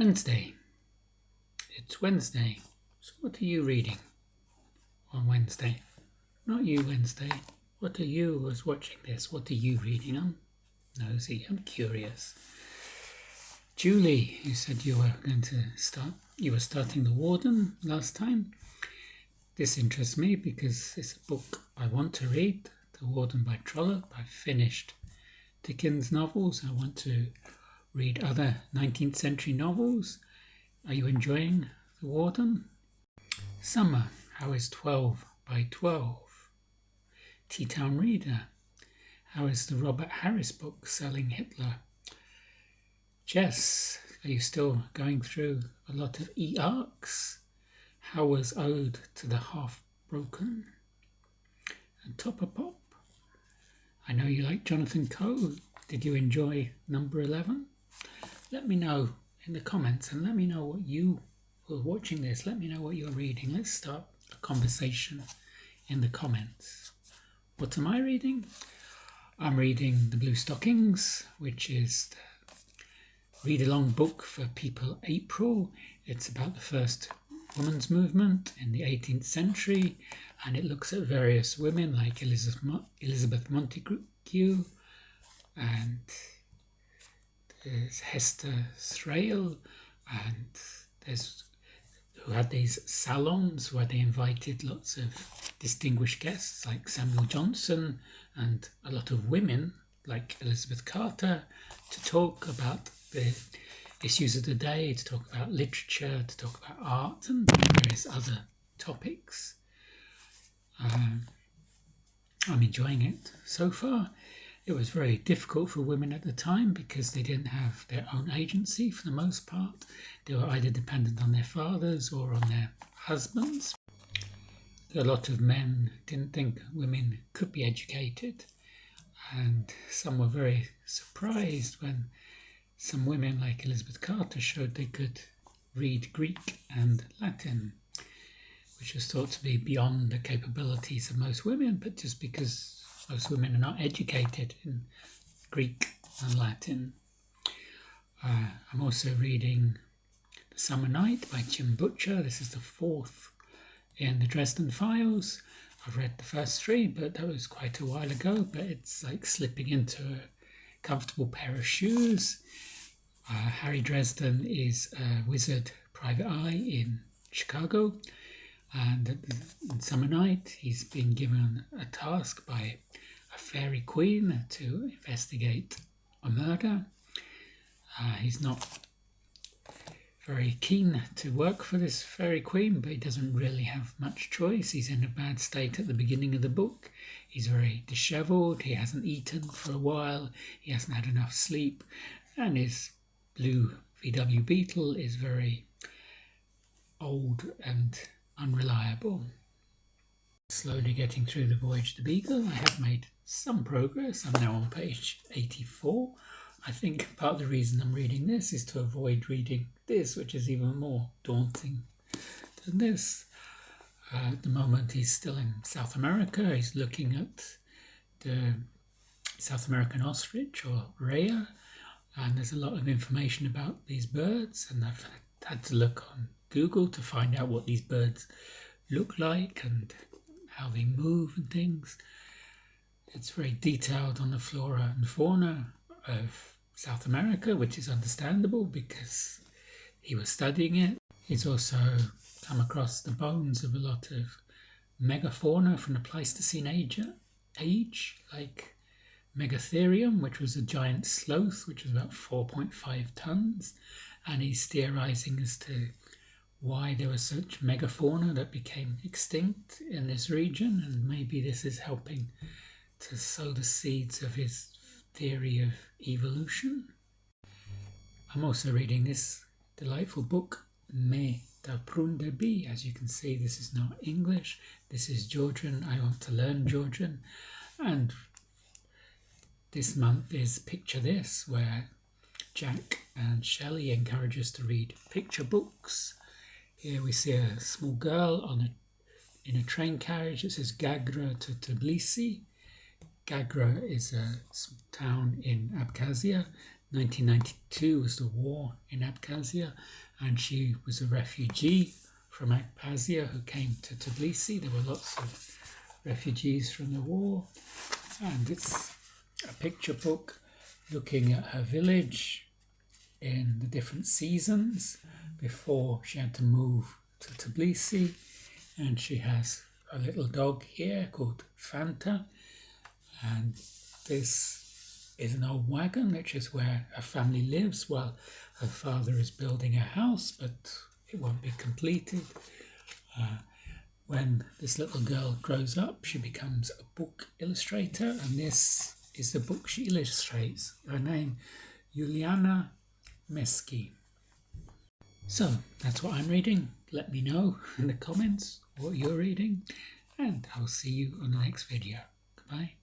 Wednesday. It's Wednesday. So what are you reading on Wednesday? Not you, Wednesday. What are you who's watching this? What are you reading? I'm nosy. I'm curious. Julie, you said you were going to start. You were starting The Warden last time. This interests me because it's a book I want to read. The Warden by Trollope. I've finished Dickens novels. I want to read other 19th century novels. Are you enjoying The Warden? Summer, how is 12 by 12? Tea-Town Reader, how is the Robert Harris book Selling Hitler? Jess, are you still going through a lot of e-arcs? How was Ode to the Half-Broken? And Topper Pop, I know you like Jonathan Coe. Did you enjoy number 11? Let me know in the comments and let me know what you who are watching this, let me know what you're reading. Let's start a conversation in the comments. What am I reading? I'm reading the Blue Stockings, which is the read-along book for people April. It's about the first women's movement in the 18th century, and it looks at various women like Elizabeth Montagu, and there's Hester Thrale, and there's who had these salons where they invited lots of distinguished guests like Samuel Johnson and a lot of women like Elizabeth Carter to talk about the issues of the day, to talk about literature, to talk about art and various other topics. I'm enjoying it so far. It was very difficult for women at the time because they didn't have their own agency for the most part. They were either dependent on their fathers or on their husbands. A lot of men didn't think women could be educated, and some were very surprised when some women like Elizabeth Carter showed they could read Greek and Latin, which was thought to be beyond the capabilities of most women, but just because most women are not educated in Greek and Latin. I'm also reading The Summer Night by Jim Butcher. This is the fourth in the Dresden Files. I've read the first three, but that was quite a while ago, but it's like slipping into a comfortable pair of shoes. Harry Dresden is a wizard private eye in Chicago, and in Summer Night he's been given a task by a fairy queen to investigate a murder. He's not very keen to work for this fairy queen, but he doesn't really have much choice. He's in a bad state at the beginning of the book. He's very dishevelled, he hasn't eaten for a while, he hasn't had enough sleep, and his blue VW Beetle is very old and unreliable. Slowly getting through the Voyage, the Beagle. I have made some progress. I'm now on page 84. I think part of the reason I'm reading this is to avoid reading this, which is even more daunting than this. At the moment he's still in South America. He's looking at the South American ostrich, or rhea, and there's a lot of information about these birds, and I've had to look on Google to find out what these birds look like and how they move and things. It's very detailed on the flora and fauna of South America, which is understandable because he was studying it. He's also come across the bones of a lot of megafauna from the Pleistocene age, like Megatherium, which was a giant sloth, which was about 4.5 tons, and he's theorizing as to why there was such megafauna that became extinct in this region, and maybe this is helping to sow the seeds of his theory of evolution. I'm also reading this delightful book, Davbrundebi. As you can see, this is not English, this is Georgian. I want to learn Georgian, and this month is Picture This, where Jack and Shelley encourage us to read picture books. Here we see a small girl in a train carriage. It says Gagra to Tbilisi. Gagra is a town in Abkhazia 1992 was the war in Abkhazia, and she was a refugee from Abkhazia who came to Tbilisi. There were lots of refugees from the war, and it's a picture book looking at her village in the different seasons before she had to move to Tbilisi. And she has a little dog here called Fanta, and this is an old wagon, which is where her family lives while her father is building a house, but it won't be completed. When this little girl grows up, she becomes a book illustrator, and this is the book she illustrates. Her name, Yuliana Meskhi. So that's what I'm reading. Let me know in the comments what you're reading, and I'll see you on the next video. Goodbye.